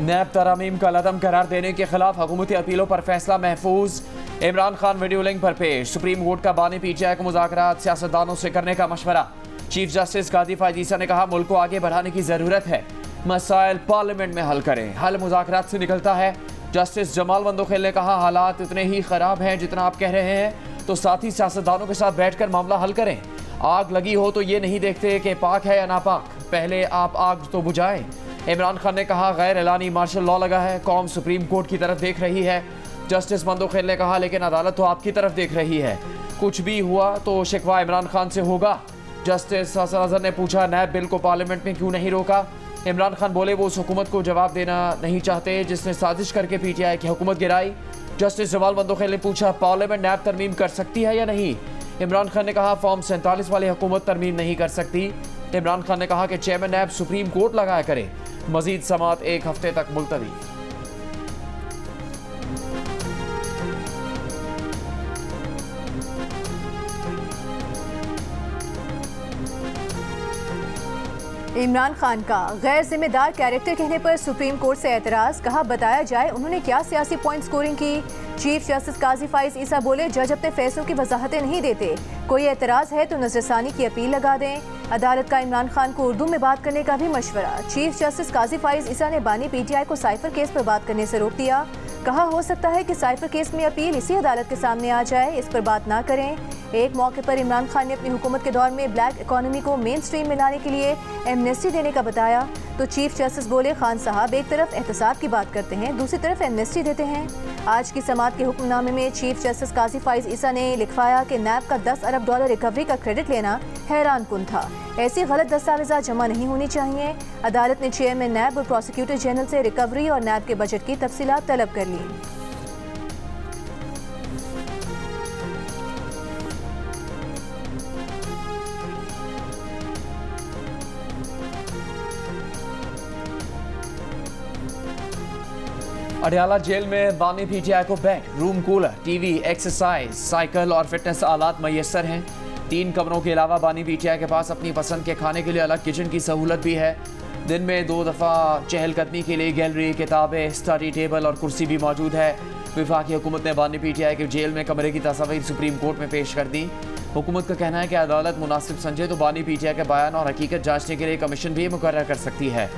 नैब तरमीम का लदम करार देने के खिलाफ हुकूमती अपीलों पर फैसला महफूज। इमरान खान वीडियो लिंक पर पेश। सुप्रीम कोर्ट का बानी पीटीआई को मुज़ाकरात सियासतदानों से करने का मशवरा। चीफ जस्टिस काजी फायद ईसा ने कहा मुल्क को आगे बढ़ाने की जरूरत है, मसाइल पार्लियामेंट में हल करें, हल मुज़ाकरात से निकलता है। जस्टिस जमाल मंदोखेल ने कहा हालात इतने ही खराब हैं जितना आप कह रहे हैं, तो साथी सियासतदानों के साथ बैठकर मामला हल करें। आग लगी हो तो ये नहीं देखते कि पाक है या नापाक, पहले आप आग तो बुझाएं। इमरान खान ने कहा गैर एलानी मार्शल लॉ लगा है, कौम सुप्रीम कोर्ट की तरफ देख रही है। जस्टिस मंदोखेल ने कहा लेकिन अदालत तो आपकी तरफ देख रही है, कुछ भी हुआ तो शिकवा इमरान खान से होगा। जस्टिस हसन अजहर ने पूछा नैब बिल को पार्लियामेंट में क्यों नहीं रोका। इमरान खान बोले वो उस हुकूमत को जवाब देना नहीं चाहते जिसने साजिश करके पीटीआई की हुकूमत गिराई। जस्टिस जमाल मंदोखेल ने पूछा पार्लियामेंट नैब तरमीम कर सकती है या नहीं। इमरान खान ने कहा फॉर्म 47 वाली हुकूमत तरमीम नहीं कर सकती। इमरान खान ने कहा कि चेयरमैन नैब सुप्रीम कोर्ट लगाया करे। मजीद समात एक हफ्ते तक मुलतवी। इमरान खान का गैर जिम्मेदार कैरेक्टर कहने पर सुप्रीम कोर्ट से एतराज। कहा बताया जाए उन्होंने क्या सियासी पॉइंट स्कोरिंग की। चीफ जस्टिस काजी फायद ईसा बोले जज अपने फैसलों की वजाहतें नहीं देते, कोई एतराज है तो नजरसानी की अपील लगा दें। अदालत का इमरान खान को उर्दू में बात करने का भी मशवरा। चीफ जस्टिस काजी फायद ईसा ने बानी पीटीआई को साइफर केस पर बात करने से रोक दिया। कहा हो सकता है कि साइफर केस में अपील इसी अदालत के सामने आ जाए, इस पर बात ना करें। एक मौके पर इमरान खान ने अपनी हुकूमत के दौर में ब्लैक इकोनॉमी को मेन स्ट्रीम में लाने के लिए एमनेस्टी देने का बताया, तो चीफ जस्टिस बोले खान साहब एक तरफ एहतसाब की बात करते हैं, दूसरी तरफ एमनेस्टी देते हैं। आज की समात के हुक्मनामे में चीफ जस्टिस काजी फायद ईसा ने लिखवाया कि नैब का $10 अरब रिकवरी का क्रेडिट लेना हैरान कुन था, ऐसी गलत दस्तावेजात जमा नहीं होनी चाहिए। अदालत ने चेयरमैन नैब और प्रोसिक्यूटर जनरल से रिकवरी और नैब के बजट की तफसीलात तलब कर ली। अडयाला जेल में बानी पीटीआई को bed, room cooler, TV, exercise, cycle और फिटनेस आलात मैसर हैं। 3 कमरों के अलावा बानी पीटीआई के पास अपनी पसंद के खाने के लिए अलग किचन की सहूलत भी है। दिन में 2 दफ़ा चहलकदमी के लिए गैलरी, किताबें, स्टडी टेबल और कुर्सी भी मौजूद है। वफाकी हुकूमत ने बानी पीटीआई के जेल में कमरे की तस्वीर सुप्रीम कोर्ट में पेश कर दी। हुकूमत का कहना है कि अदालत मुनासिब समझे तो बानी पीटीआई के बयान और हकीकत जांचने के लिए कमीशन भी मुकर्रर कर सकती है।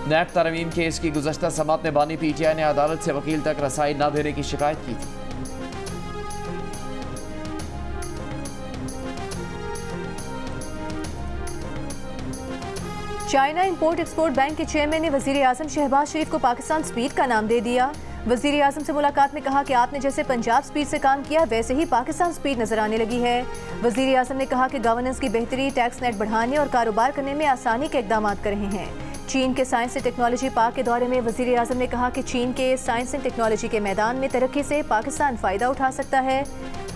नैब तरमीम केस की गुज़श्ता समात में बानी पीटीआई ने अदालत से वकील तक रसाई न देने की शिकायत की थी। चाइना इंपोर्ट एक्सपोर्ट बैंक के चेयरमैन ने वजीर आजम शहबाज शरीफ को पाकिस्तान स्पीड का नाम दे दिया। वजीर आजम से मुलाकात में कहा कि आपने जैसे पंजाब स्पीड से काम किया वैसे ही पाकिस्तान स्पीड नजर आने लगी है। वजीर आजम ने कहा कि गवर्नेंस की बेहतरी, टैक्स नेट बढ़ाने और कारोबार करने में आसानी के इकदाम कर रहे हैं। चीन के साइंस एंड टेक्नोलॉजी पार्क के दौरे में वजीर आजम ने कहा कि चीन के साइंस एंड टेक्नोलॉजी के मैदान में तरक्की से पाकिस्तान फ़ायदा उठा सकता है।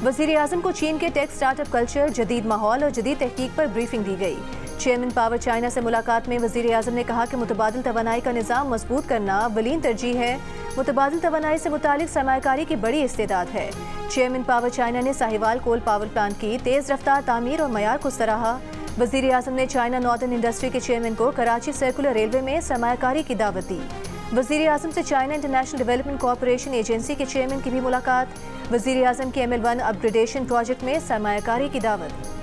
वजीर आजम को चीन के टेक स्टार्टअप कल्चर, जदीद माहौल और जदीद तहकीक पर ब्रीफिंग दी गई। चेयरमैन पावर चाइना से मुलाकात में वजीर आजम ने कहा कि मुतबादिल तवानाई का निज़ाम मजबूत करना अव्वलीन तरजीह है। मुतबादिल तवानाई से मुतालिक सरमायाकारी की बड़ी इस्तेदाद है। चेयरमैन पावर चाइना ने साहिवाल कोल पावर प्लांट की तेज़ रफ्तार तामीर और मयार को सराहा। वजीर आजम ने चाइना नॉर्दर्न इंडस्ट्री के चेयरमैन को कराची सर्कुलर रेलवे में सरमायाकारी की दावत दी। वजीर आजम से China international development corporation agency के चेयरमैन की भी मुलाकात। वजीर आजम के ML1 अपग्रेडेशन प्रोजेक्ट में सरमायाकारी की दावत।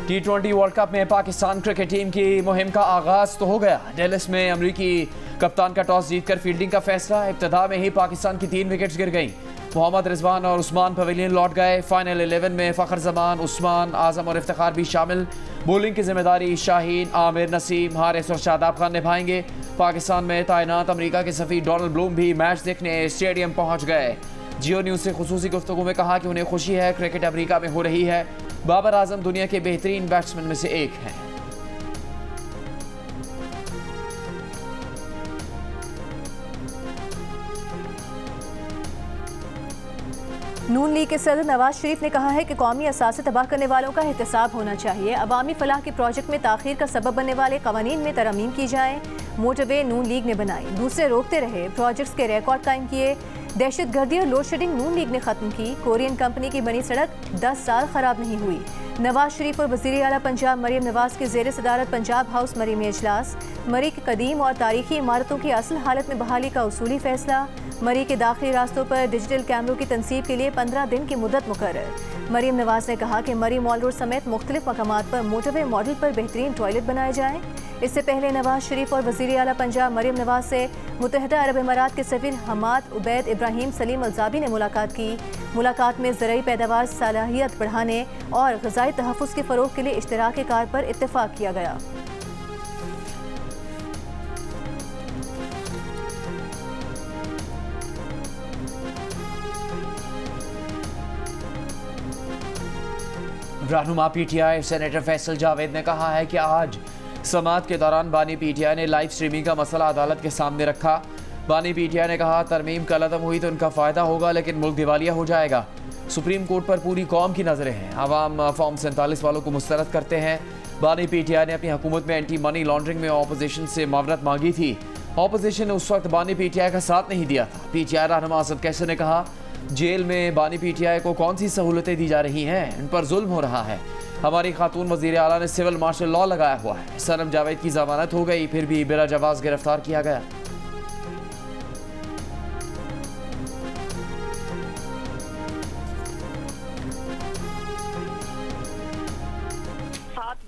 T20 वर्ल्ड कप में पाकिस्तान क्रिकेट टीम की मुहिम का आगाज तो हो गया। डेलिस में अमरीकी कप्तान का टॉस जीतकर फील्डिंग का फैसला। इब्तिदा में ही पाकिस्तान की 3 विकेट्स गिर गईं। मोहम्मद रिजवान और उस्मान पवेलियन लौट गए। फाइनल 11 में फ़खर जमान, उस्मान, आजम और इफ्तिखार भी शामिल। बॉलिंग की जिम्मेदारी शाहीन, आमिर, नसीम, हारिस और शादाब खान निभाएंगे। पाकिस्तान में तैनात अमरीका के सफ़ीर डोनाल्ड ब्लूम भी मैच देखने स्टेडियम पहुँच गए। जियो न्यूज़ से खुसूसी गुफ्तगू में कहा कि उन्हें खुशी है क्रिकेट अमरीका में हो रही है। बाबर आजम दुनिया के बेहतरीन बैट्समैन में से एक हैं। नून लीग के सदर नवाज शरीफ ने कहा है कि कौमी असासे तबाह करने वालों का एहतसाब होना चाहिए। अवामी फलाह के प्रोजेक्ट में ताखीर का सबब बनने वाले कवानीन में तरमीम की जाए। मोटरवे नून लीग ने बनाई, दूसरे रोकते रहे, प्रोजेक्ट्स के रिकॉर्ड कायम किए। दहशत गर्दी और लोड शेडिंग नून लीग ने खत्म की। कोरियन कंपनी की बनी सड़क 10 साल खराब नहीं हुई। नवाज शरीफ और वज़ीर आला पंजाब मरीम नवाज के ज़ेर सदारत पंजाब हाउस मरी में इजलास। मरी की कदीम और तारीखी इमारतों की असल हालत में बहाली का उसूली फैसला। मरी के दाखिली रास्तों पर डिजिटल कैमरों की तनसीब के लिए 15 दिन की मुद्दत मुकर्रर। मरीम नवाज ने कहा कि मरी मॉल रोड समेत मुख्तलिफ मकामात पर मोटरवे मॉडल पर बेहतरीन टॉयलेट बनाए जाएँ। इससे पहले नवाज शरीफ और वज़ीर आला पंजाब मरीम नवाज से मुत्तहिदा अरब इमारात के सफ़ीर हमाद उबैद इब्राहिम सलीम अलजाबी ने मुलाकात की। मुलाकात में ज़राई पैदावार सलाहियत बढ़ाने और ग़िज़ाई तहफ़्फ़ुज़ के फ़रोग़ के लिए इश्तराक कार पर इत्तेफ़ाक किया गया। रहनुमा पीटीआई सेनेटर फैसल जावेद ने कहा है कि आज समाअत के दौरान बानी पीटीआई ने लाइव स्ट्रीमिंग का मसला अदालत के सामने रखा। बानी पीटीआई ने कहा तरमीम कल अदम हुई तो उनका फ़ायदा होगा लेकिन मुल्क दिवालिया हो जाएगा। सुप्रीम कोर्ट पर पूरी कौम की नज़रें हैं। अवाम फॉर्म 47 वालों को मुस्तरद करते हैं। बानी पीटीआई ने अपनी हुकूमत में एंटी मनी लॉन्ड्रिंग में अपोजिशन से मावनत मांगी थी। अपोजिशन ने उस वक्त बानी पीटीआई का साथ नहीं दिया था। पीटीआई रहनुमा असद कैसर ने कहा जेल में बानी पीटीआई को कौन सी सहूलतें दी जा रही हैं, इन पर जुल्म हो रहा है। हमारी खातून वज़ीर आला ने सिविल मार्शल लॉ लगाया हुआ है। सनम जावेद की जमानत हो गई, फिर भी बिला जवाज़ गिरफ्तार किया गया।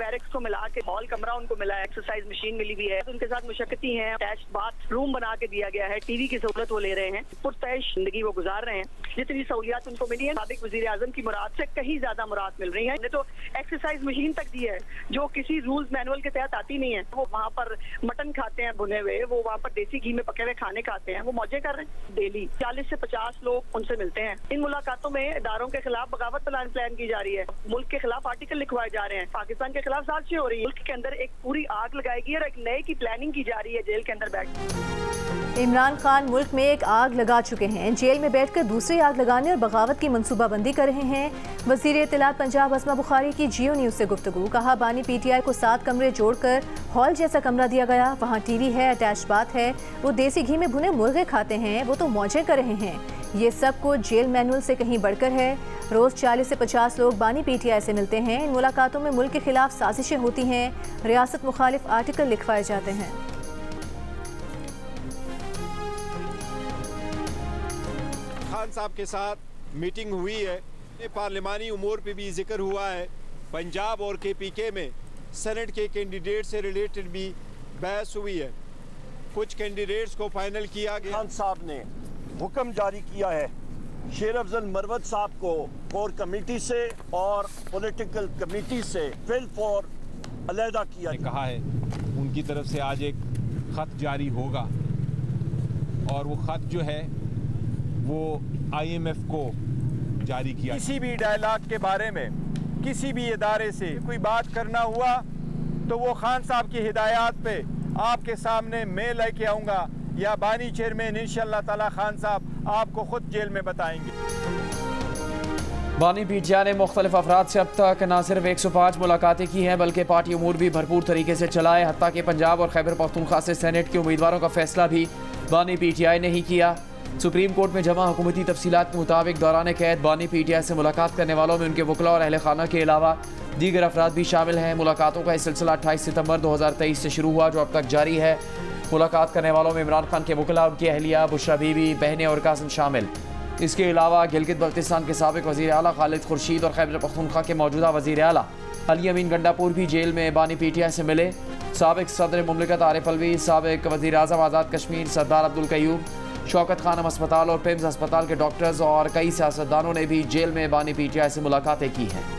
बैरिक्स को मिला के हॉल कमरा उनको मिला है, एक्सरसाइज मशीन मिली हुई है, उनके साथ मुशक्कती हैं, अटैच्ड बाथ रूम बना के दिया गया है, टीवी की सहूलत वो ले रहे हैं, पुरतैश जिंदगी वो गुजार रहे हैं। जितनी सहूलियात उनको मिली है साबिक वज़ीर आज़म की मुराद से कहीं ज्यादा मुराद मिल रही है। हमने तो एक्सरसाइज मशीन तक दी है जो किसी रूल्स मैनुअल के तहत आती नहीं है। वो वहाँ पर मटन खाते हैं भुने हुए, वो वहाँ पर देसी घी में पके हुए खाने खाते हैं, वो मौजे कर रहे हैं। डेली 40 से 50 लोग उनसे मिलते हैं। इन मुलाकातों में इदारों के खिलाफ बगावत प्लान की जा रही है, मुल्क के खिलाफ आर्टिकल लिखवाए जा रहे हैं, पाकिस्तान के खिलाफ साजिशें हो रही है। मुल्क के अंदर एक पूरी आग लगाएगी और एक नए की प्लानिंग की जा रही है जेल के अंदर बैठ। इमरान खान मुल्क में एक आग लगा चुके हैं, जेल में बैठकर दूसरी आग लगाने और बगावत की मनसूबाबंदी कर रहे हैं। वज़ीर इत्तलात पंजाब अस्मा बुखारी की जियो न्यूज़ से गुफ्तगू। कहा बानी पीटीआई को 7 कमरे जोड़कर हॉल जैसा कमरा दिया गया, वहाँ टीवी है, अटैच बाथ है, वो देसी घी में भुने मुर्गे खाते हैं, वो तो मौजें कर रहे हैं। ये सब कुछ जेल मैनुअल से कहीं बढ़कर है। रोज़ 40 से 50 लोग बानी पीटीआई से मिलते हैं। इन मुलाकातों में मुल्क के खिलाफ साजिशें होती हैं, रियासत मुखालिफ आर्टिकल लिखवाए जाते हैं। खान साहब के साथ मीटिंग हुई है, पार्लिमानी उमूर पे भी जिक्र हुआ है। पंजाब और KPK में सेनेट के कैंडिडेट से रिलेटेड भी बहस हुई है। कुछ कैंडिडेट्स को फाइनल किया गया। खान साहब ने हुक्म जारी किया है शेर अफजल मरवत साहब को कोर कमेटी से और पॉलिटिकल कमेटी से फिल फॉर अलहदा किया। कहा है उनकी तरफ से आज एक ख़त जारी होगा और वो ख़त जो है वो IMF को जारी किया। किसी भी डायलॉग के बारे में किसी भी इदारे से कोई बात करना हुआ तो वो खान साहब की हिदायत पे आपके सामने मैं लेके आऊँगा या बानी चेयरमैन इंशाअल्लाह ताला खान साहब आपको खुद जेल में बताएंगे। बानी पीटीआई ने मुख्तलिफ अफराद से अब तक न सिर्फ 105 मुलाकातें की हैं बल्कि पार्टी उमूर भी भरपूर तरीके से चलाए। हत्ता कि पंजाब और खैबर पख्तूनख्वा से सेनेट के उम्मीदवारों का फैसला भी बानी पीटीआई ने ही किया। सुप्रीम कोर्ट में जमा हुकूमती तफसीलात के मुताबिक दौरान कैद बानी पीटीआई से मुलाकात करने वालों में उनके वकला और अहल खाना के अलावा दीगर अफराद भी शामिल हैं। मुलाकातों का यह सिलसिला 28 सितंबर 2023 से शुरू हुआ, जो अब तक जारी है। मुलाकात करने वालों में इमरान खान के वकला, उनकी अहलिया, बुशरा बीबी, बहनें और कासिम शामिल। इसके अलावा गिलगित बल्तिस्तान के साबिक वज़ीर आला खालिद खुर्शीद और खैबर पख्तूनख्वा के मौजूदा वज़ीर आला अली अमीन गंडापुर भी जेल में बानी पीटीआई से मिले। साबिक सदर मुमलिकत आरिफ अलवी, साबिक वज़ीर आज़म आज़ाद कश्मीर सरदार अब्दुल कयूम, शौकत खानम अस्पताल और पिम्स अस्पताल के डॉक्टर्स और कई सियासतदानों ने भी जेल में बानी पीटीआई से मुलाकातें की हैं।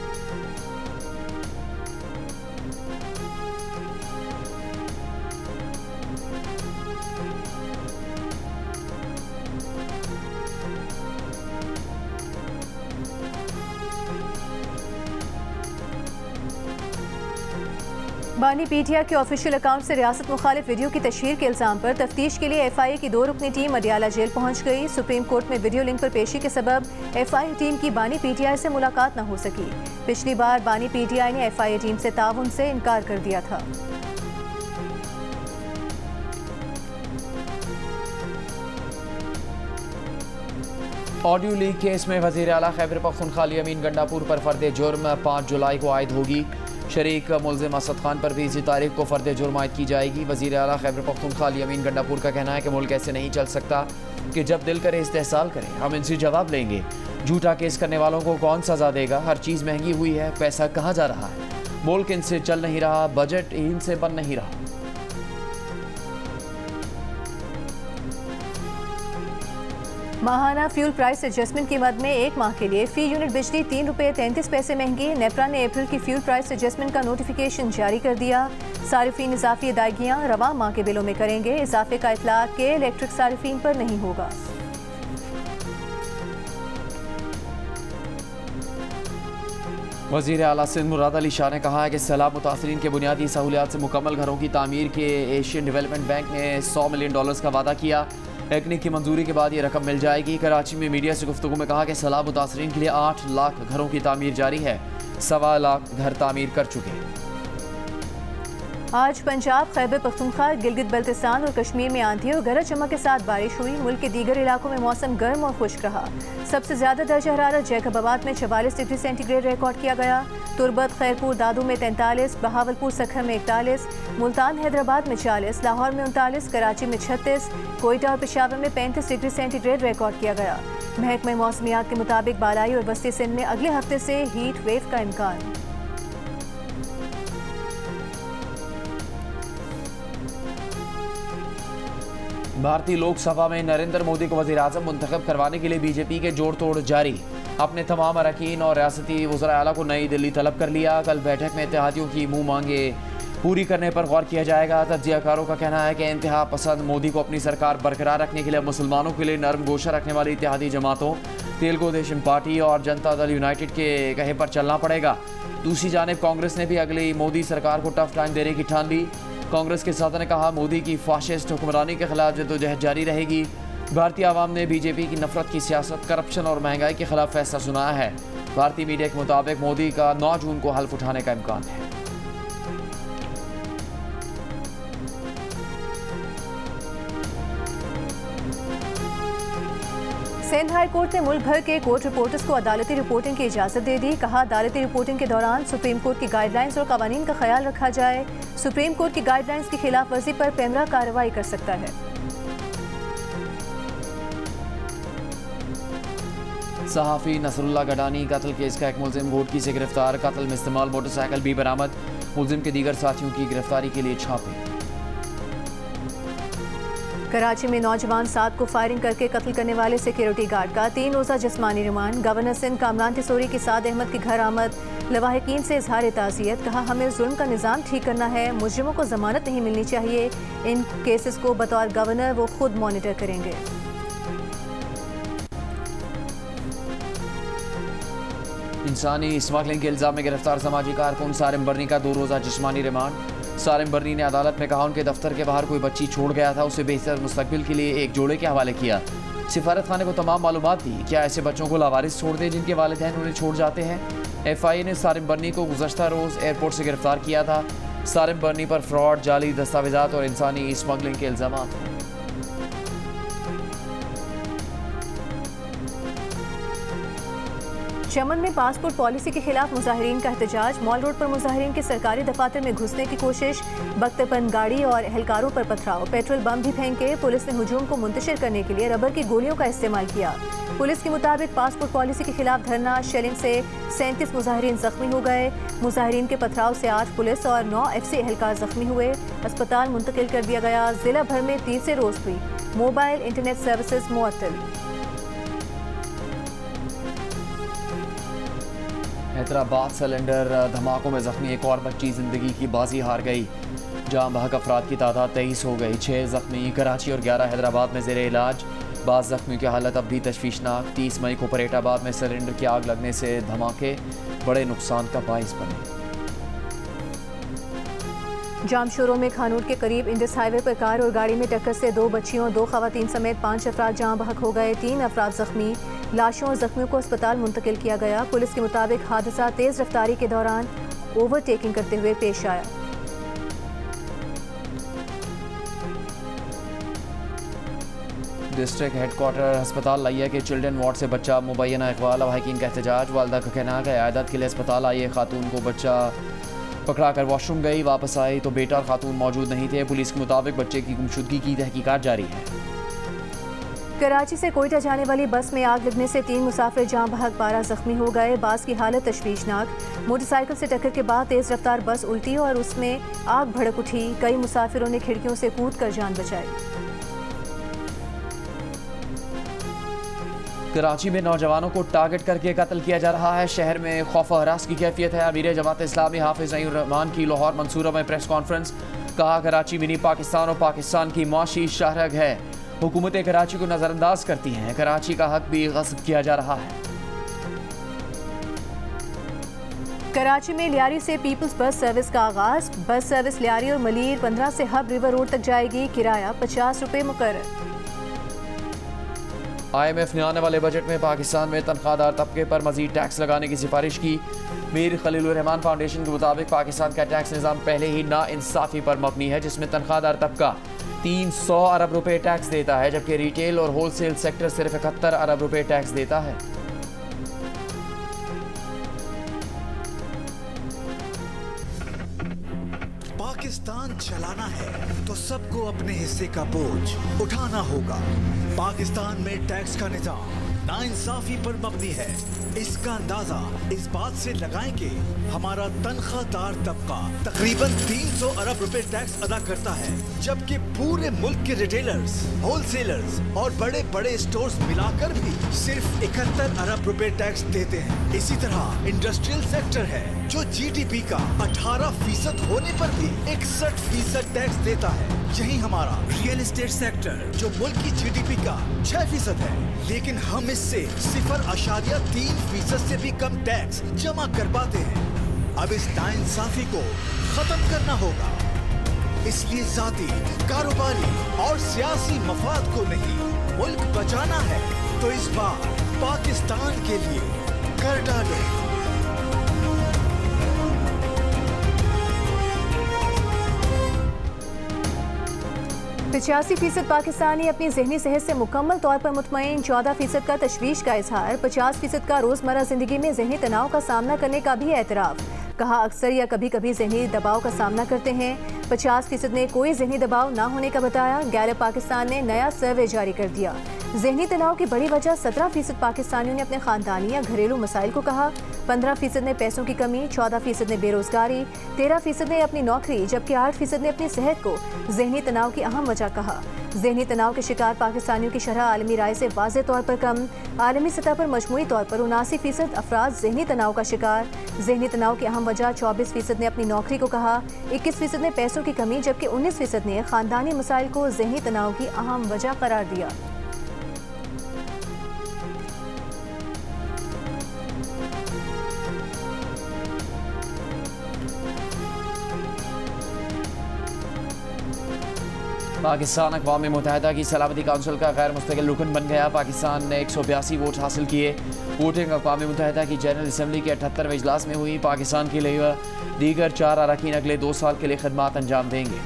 बानी पीटीआई के ऑफिशियल अकाउंट से रियासत मुखालिफ वीडियो की तशहीर के इल्जाम पर तफ्तीश के लिए FIA की 2 रुकनी टीम अडियाला जेल पहुंच गई। सुप्रीम कोर्ट में वीडियो लिंक पर पेशी के सबब FIA टीम की बानी पीटीआई से मुलाकात न हो सकी। पिछली बार बानी पीटीआई ने FIA टीम से ताउन से इनकार कर दिया था। ऑडियो लीक केस में वज़ीर आला खैबर पख्तूनख्वा अमीन गंडापुर पर फर्द जुर्म 5 जुलाई को आयद होगी। शरीक मुल्ज़िम असद खान पर भी इसी तारीख को फर्द जुर्म आयद की जाएगी। वज़ीर आला खैबर पख्तूनख्वा अमीन गंडापुर का कहना है कि मुल्क ऐसे नहीं चल सकता कि जब दिल करे इस्तेहसाल करें, हम इनसे जवाब लेंगे। झूठा केस करने वालों को कौन सज़ा देगा? हर चीज़ महंगी हुई है, पैसा कहाँ जा रहा है? मुल्क इनसे चल नहीं रहा, बजट इनसे बन नहीं रहा। माहाना फ्यूल प्राइस एडजस्टमेंट की मद में 1 माह के लिए फी यूनिट बिजली 3 रुपये 33 पैसे महंगी। नेपरा ने अप्रैल की फ्यूल प्राइस एडजस्टमेंट का नोटिफिकेशन जारी कर दिया। सारिफीन इजाफी अदायगियाँ रवा माह के बिलों में करेंगे। इजाफे का इतलाक के इलेक्ट्रिक सारिफीन पर नहीं होगा। वज़ीर आला सिंध मुराद अली शाह ने कहा है कि सैलाब मुतासरीन के बुनियादी सहूलियात से मुकम्मल घरों की तामीर के एशियन डेवलपमेंट बैंक ने $100 मिलियन का वादा किया। टेक्निक की मंजूरी के बाद ये रकम मिल जाएगी। कराची में मीडिया से गुफ्तगू में कहा कि सैलाब मुतासरीन के लिए 8 लाख घरों की तामीर जारी है। 1.25 लाख घर तामीर कर चुके हैं। आज पंजाब, खैबर पख्तूनख्वा, गिलगित बल्तिस्तान और कश्मीर में आंधी और गरज चमक के साथ बारिश हुई। मुल्क के दीगर इलाकों में मौसम गर्म और खुश्क रहा। सबसे ज्यादा दर्जा हरारत जैकबाबाद में 44 डिग्री सेंटीग्रेड रिकॉर्ड किया गया। तुरबत, खैरपुर, दादू में 43, बहावलपुर, सखर में 41, मुल्तान हैदराबाद में 40, लाहौर में 39, कराची में 36, कोयटा और पेशावर में 35 डिग्री सेंटीग्रेड रिकॉर्ड किया गया। महकमा मौसमियात के मुताबिक बालाई और वस्ती सिंध में अगले हफ्ते से हीट वेव का इम्कान। भारतीय लोकसभा में नरेंद्र मोदी को वज़ीर आज़म मुंतखब करवाने के लिए बीजेपी के जोड़ तोड़ जारी। अपने तमाम अरकान और रियासती वज़रा आला को नई दिल्ली तलब कर लिया। कल बैठक में इत्तेहादियों की मुँह मांगे पूरी करने पर गौर किया जाएगा। तज्ज़ियाकारों का कहना है कि इंतहा पसंद मोदी को अपनी सरकार बरकरार रखने के लिए मुसलमानों के लिए नरम गोशा रखने वाली इत्तेहादी जमातों तेलुगु देशम पार्टी और जनता दल यूनाइटेड के कहे पर चलना पड़ेगा। दूसरी जानिब कांग्रेस ने भी अगली मोदी सरकार को टफ टाइम देने की ठान ली। कांग्रेस के सदर ने कहा मोदी की फाशिस्ट हुक्मरानी के खिलाफ जद्दोजहद जारी रहेगी। भारतीय आवाम ने बीजेपी की नफरत की सियासत, करप्शन और महंगाई के खिलाफ फैसला सुनाया है। भारतीय मीडिया के मुताबिक मोदी का 9 जून को हल्फ उठाने का इम्कान है। सिंध हाई कोर्ट ने मुल्क भर के कोर्ट रिपोर्टर्स को अदालती रिपोर्टिंग की इजाज़त दे दी। कहा अदालती रिपोर्टिंग के दौरान सुप्रीम कोर्ट की गाइडलाइंस और कवानीन का ख्याल रखा जाए। सुप्रीम कोर्ट की गाइडलाइंस की खिलाफ वर्जी पर पैमरा कार्रवाई कर सकता है। सहाफ़ी नसरुल्लाह गडानी कत्ल केस का एक मुलजिम घोटकी से गिरफ्तार। कत्ल में इस्तेमाल मोटरसाइकिल भी बरामद। मुलजिम के दीगर साथियों की गिरफ्तारी के लिए छापे। कराची में नौजवान 7 को फायरिंग करके कत्ल करने वाले सिक्योरिटी गार्ड का 3 रोज़ा जिस्मानी रिमांड। गवर्नर सिंध कामरान तिसोरी की साद अहमद के घर आमद। लवाहिकीन से इजहार ताज़ियत। कहा हमें जुल्म का निज़ाम ठीक करना है, मुजरिमों को जमानत नहीं मिलनी चाहिए। इन केसेस को बतौर गवर्नर वो खुद मॉनिटर करेंगे। इंसानी स्मगलिंग के इल्जाम में गिरफ्तार समाजी कारकुन सारिम बर्नी का 2 रोज़ा जिस्मानी रिमांड। सारिम बर्नी ने अदालत में कहा उनके दफ्तर के बाहर कोई बच्ची छोड़ गया था, उसे बेहतर मुस्तकबिल के लिए एक जोड़े के हवाले किया। सिफारत खाने को तमाम मालूमात दी। क्या ऐसे बच्चों को लावारिस छोड़ दें जिनके वालिदैन उन्हें छोड़ जाते हैं? FIA ने सारिम बर्नी को गुज़श्ता रोज़ एयरपोर्ट से गिरफ्तार किया था। सारिम बर्नी पर फ्रॉड, जाली दस्तावेजात और इंसानी स्मगलिंग के इल्जाम हैं। चमन में पासपोर्ट पॉलिसी के खिलाफ मुजाहिरीन का एहतजाज। मॉल रोड पर मुजाहिरीन के सरकारी दफातर में घुसने की कोशिश। बख्तरबंद गाड़ी और एहलकारों पर पथराव। पेट्रोल बम भी फेंके। पुलिस ने हुजूम को मुंतशिर करने के लिए रबर की गोलियों का इस्तेमाल किया। पुलिस के मुताबिक पासपोर्ट पॉलिसी के खिलाफ धरना शेलिंग से 37 मुजाहिरीन जख्मी हो गए। मुजाहिरीन के पथराव से 8 पुलिस और 9 FC एहलकार जख्मी हुए। अस्पताल मुंतकिल कर दिया गया। जिला भर में तीसरे रोज हुई मोबाइल इंटरनेट सर्विसेज मुअत्तल। हैदराबाद सिलेंडर धमाकों में जख्मी एक और बच्ची जिंदगी की बाजी हार गई। जाम बहक अफराद की तादाद 23 हो गई। 6 जख्मी कराची और 11 हैदराबाद में ज़ेरे इलाज। बाज़ जख्मियों की हालत अब भी तशवीशनाक। 30 मई को परेटाबाद में सिलेंडर की आग लगने से धमाके बड़े नुकसान का बाइस बने। जामशोरों में खानूर के करीब इंडस हाईवे पर कार और गाड़ी में टक्कर से 2 बच्चियों 2 खवातीन समेत 5 अफराद जाँ बहक हो गए, 3 अफराद जख्मी। लाशों और जख्मियों को अस्पताल मुंतकिल किया गया। पुलिस के मुताबिक हादसा तेज रफ्तारी के दौरान ओवरटेकिंग करते हुए पेश आया। डिस्ट्रिक्ट हेडक्वार्टर अस्पताल लिया के चिल्ड्रन वार्ड से बच्चा मुबैना इकबाल अवाहकीन का एहतजाज। वालदा का कहना है आयादत के लिए अस्पताल आई खातून को बच्चा पकड़ा कर वॉशरूम गई, वापस आई तो बेटा और खातून मौजूद नहीं थे। पुलिस के मुताबिक बच्चे की गुमशुदगी की तहकीकात जारी है। कराची से कोयटा जाने वाली बस में आग लगने से 3 मुसाफिर जाँ बहक 12 जख्मी हो गए। बास की हालत तशवीशनाक। मोटरसाइकिल से टक्कर के बाद तेज रफ्तार बस उल्टी और उसमें आग भड़क उठी। कई मुसाफिरों ने खिड़कियों से कूद कर जान बचाई। कराची में नौजवानों को टारगेट करके कत्ल किया जा रहा है। शहर में खौफ व हरास की कैफियत है। अमीर जमात इस्लामी हाफिज अईनुर रहमान की लाहौर मंसूरा में प्रेस कॉन्फ्रेंस। कहा कराची मिनी पाकिस्तान और पाकिस्तान की माशी शाहरग है। हुकूमतें कराची को नज़रअंदाज करती हैं। कराची का हक भी गस्ब किया जा रहा है। कराची में लियारी से पीपल्स बस सर्विस का आगाज। बस सर्विस लियारी और मलीर 15 से हब रिवर रोड तक जाएगी। किराया 50 रुपये मुकर्रर। IMF ने आने वाले बजट में पाकिस्तान में तनख्वाहदार तबके पर मजीद टैक्स लगाने की सिफारिश की। मीर खलीलुर रहमान फाउंडेशन के मुताबिक पाकिस्तान का टैक्स निज़ाम पहले ही नाइंसाफ़ी पर मबनी है, जिसमें तनख्वाहदार तबका 300 अरब रुपए टैक्स देता है, जबकि रिटेल और होलसेल सेक्टर सिर्फ 71 अरब रुपए टैक्स देता है। पाकिस्तान चलाना है तो सबको अपने हिस्से का बोझ उठाना होगा। पाकिस्तान में टैक्स का निजाम नाइंसाफी पर मबनी है। इसका अंदाजा इस बात से लगाएं कि हमारा तनख्वाहदार तबका तकरीबन 300 अरब रुपए टैक्स अदा करता है, जबकि पूरे मुल्क के रिटेलर्स, होलसेलर्स और बड़े बड़े स्टोर्स मिलाकर भी सिर्फ 71 अरब रुपए टैक्स देते हैं। इसी तरह इंडस्ट्रियल सेक्टर है जो GDP का 18% होने पर भी 61% टैक्स देता है। यही हमारा रियल एस्टेट सेक्टर जो मुल्क की GDP का 6% है, लेकिन हम इससे 0.3% से भी कम टैक्स जमा कर पाते हैं। अब इस नाइंसाफी को खत्म करना होगा। इसलिए जाती, कारोबारी और सियासी मफाद को नहीं, मुल्क बचाना है तो इस बार पाकिस्तान के लिए कर डालें। 85% पाकिस्तानी अपनी जहनी सेहत से मुकम्मल तौर पर मुतमईन। 14% का तशवीश का इजहार। 50% का रोजमर्रा जिंदगी में जहनी तनाव का सामना करने का भी एतराफ। कहा अक्सर या कभी कभी जहनी दबाव का सामना करते हैं। 50% ने कोई जहनी दबाव ना होने का बताया। गैलप पाकिस्तान ने नया सर्वे जारी कर दिया। जहनी तनाव की बड़ी वजह 17% पाकिस्तानियों ने अपने खानदानी या घरेलू मसाइल को कहा। 15% ने पैसों की कमी, 14% ने बेरोजगारी, 13% ने अपनी नौकरी, जबकि 8% ने अपनी सेहत को जहनी तनाव की अहम वजह कहा। जहनी तनाव के शिकार पाकिस्तानियों की शरह आलमी राय से वाज़ेह तौर पर कम। आलमी सतह पर मजमूई तौर पर 79% अफराद जहनी तनाव का शिकार। जहनी तनाव की अहम वजह 24% ने अपनी नौकरी को कहा। 21% ने पैसों की कमी, जबकि 19% ने खानदानी मसाइल को जहनी तनाव की अहम वजह करार दिया। पाकिस्तान अक़वाम मुत्तहिदा की सलामती काउंसिल का गैर मुस्तकिल रुकन बन गया। पाकिस्तान ने 182 वोट हासिल किए। वोटिंग अक़वाम मुत्तहिदा की जनरल असम्बली के 78वें इजलास में हुई। पाकिस्तान के लिए दीगर 4 अरकान अगले 2 साल के लिए खिदमत अंजाम देंगे।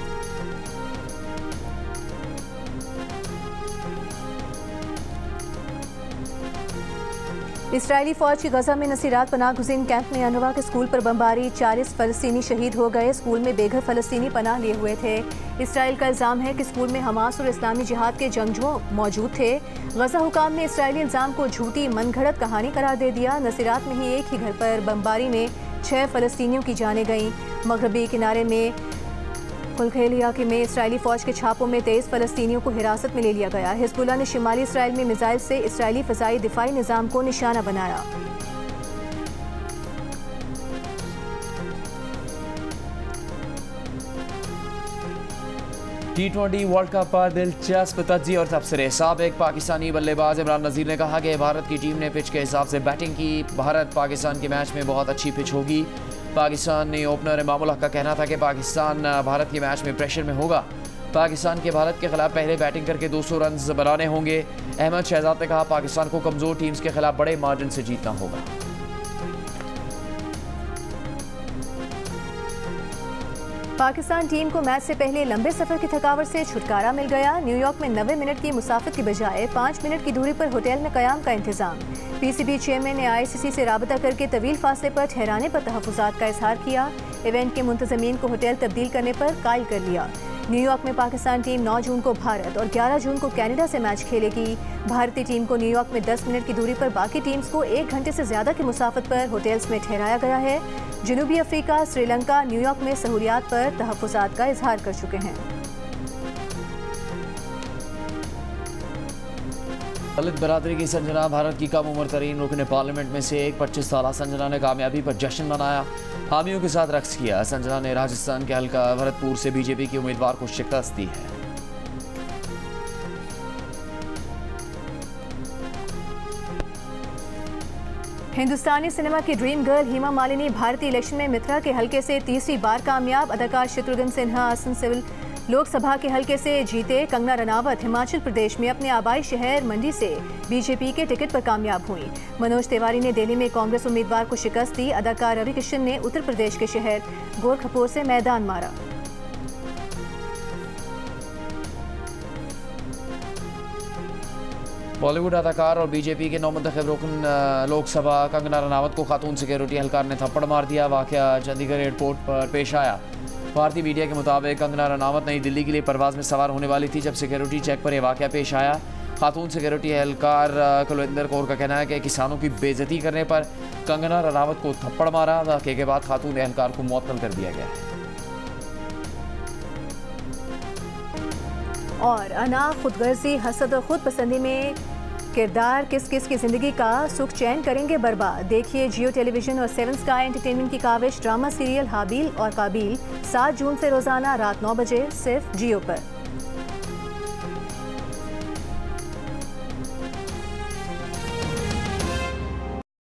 इसराइली फौज की गजा में नसीरात पनाह गुज़ीन कैंप में अनवा के स्कूल पर बमबारी। 40 फ़लस्तीनी शहीद हो गए। स्कूल में बेघर फ़लस्तीनी पनाह लिए हुए थे। इसराइल का इल्ज़ाम है कि स्कूल में हमास और इस्लामी जिहाद के जंगजू मौजूद थे। गजा हुकाम ने इसराइली इल्ज़ाम को झूठी मनगढ़ंत कहानी करार दे दिया। नसीरात में ही एक ही घर पर बमबारी में 6 फ़लस्तीनियों की जानें गईं। मगरबी किनारे में खुलखेल इलाके में इसराइली फौज के छापों में 23 फ़लस्तीनियों को हिरासत में ले लिया गया। हिज़्बुल्लाह ने शिमाली इसराइल में मिसाइल से इसराइली फ़ज़ाई दिफाई निज़ाम को निशाना बनाया। T20 वर्ल्ड कप पर दिलचस्प तज्ज़िये और तबसरे। साबिक पाकिस्तानी बल्लेबाज इमरान नज़ीर ने कहा कि भारत की टीम ने पिच के हिसाब से बैटिंग की। भारत पाकिस्तान के मैच में बहुत अच्छी पिच होगी। पाकिस्तानी ओपनर इमाम उल हक का कहना था कि पाकिस्तान भारत के मैच में प्रेशर में होगा। पाकिस्तान के भारत के खिलाफ पहले बैटिंग करके 200 रन बनाने होंगे। अहमद शहजाद ने कहा पाकिस्तान को कमजोर टीम्स के खिलाफ बड़े मार्जिन से जीतना होगा। पाकिस्तान टीम को मैच से पहले लंबे सफर की थकावट से छुटकारा मिल गया। न्यूयॉर्क में 90 मिनट की मुसाफिर की बजाय 5 मिनट की दूरी पर होटल में क़याम का इंतजाम। पीसीबी चेयरमैन ने ICC से राबता करके तवील फासले पर ठहराने पर तहफ़्फ़ुज़ात का इजहार किया। इवेंट के मुंतज़मीन को होटल तब्दील करने पर कायल कर लिया। न्यूयॉर्क में पाकिस्तान टीम 9 जून को भारत और 11 जून को कनाडा से मैच खेलेगी। भारतीय टीम को न्यूयॉर्क में 10 मिनट की दूरी पर बाकी टीम्स को 1 घंटे से ज़्यादा की मुसाफत पर होटल्स में ठहराया गया है। जनूबी अफ्रीका, श्रीलंका न्यूयॉर्क में सहूलियात पर तहफ़्फ़ुज़ात का इजहार कर चुके हैं। दलित बरादरी की संजना भारत की कम उम्र तरीन रुकन पार्लियामेंट में से एक 25 साल संजना ने कामयाबी पर जश्न मनाया। हामियों के साथ रक्स किया। संजना ने राजस्थान के हल्का भरतपुर से बीजेपी के उम्मीदवार को शिकस्त दी है। हिंदुस्तानी सिनेमा की ड्रीम गर्ल हेमा मालिनी भारतीय इलेक्शन में मित्रा के हल्के से तीसरी बार कामयाब। अदाकार शत्रुघ्न सिन्हा असम सिविल लोकसभा के हल्के से जीते। कंगना रनावत हिमाचल प्रदेश में अपने आबाई शहर मंडी से बीजेपी के टिकट पर कामयाब हुई। मनोज तिवारी ने दिल्ली में कांग्रेस उम्मीदवार को शिकस्त दी। अदाकार रवि किशन ने उत्तर प्रदेश के शहर गोरखपुर से मैदान मारा। बॉलीवुड अदाकार और बीजेपी के नौमुंतखब रुकन लोकसभा कंगना रनावत को खातून सिक्योरिटी एहलकार ने थप्पड़ मार दिया। वाकया चंडीगढ़ एयरपोर्ट पर पेश आया। भारतीय मीडिया के मुताबिक कंगना रनावत नई दिल्ली के लिए परवाज में सवार होने वाली थी जब सिक्योरिटी चेक पर यह वाकया पेश आया। खातून सिक्योरिटी एहलकार कुलविंदर कौर का कहना है कि किसानों की बेइज्जती करने पर कंगना रनावत को थप्पड़ मारा। वाकये के बाद खातून एहलकार को मुअत्तल कर दिया गया है। और अना, खुदगर्जी, हसद और खुद पसंदी में किरदार किस किस की जिंदगी का सुख चैन करेंगे बर्बाद। देखिए जियो टेलीविजन और 7 स्काई एंटरटेनमेंट की काविश ड्रामा सीरियल हाबील और काबिल 7 जून से रोजाना रात 9 बजे सिर्फ जियो पर।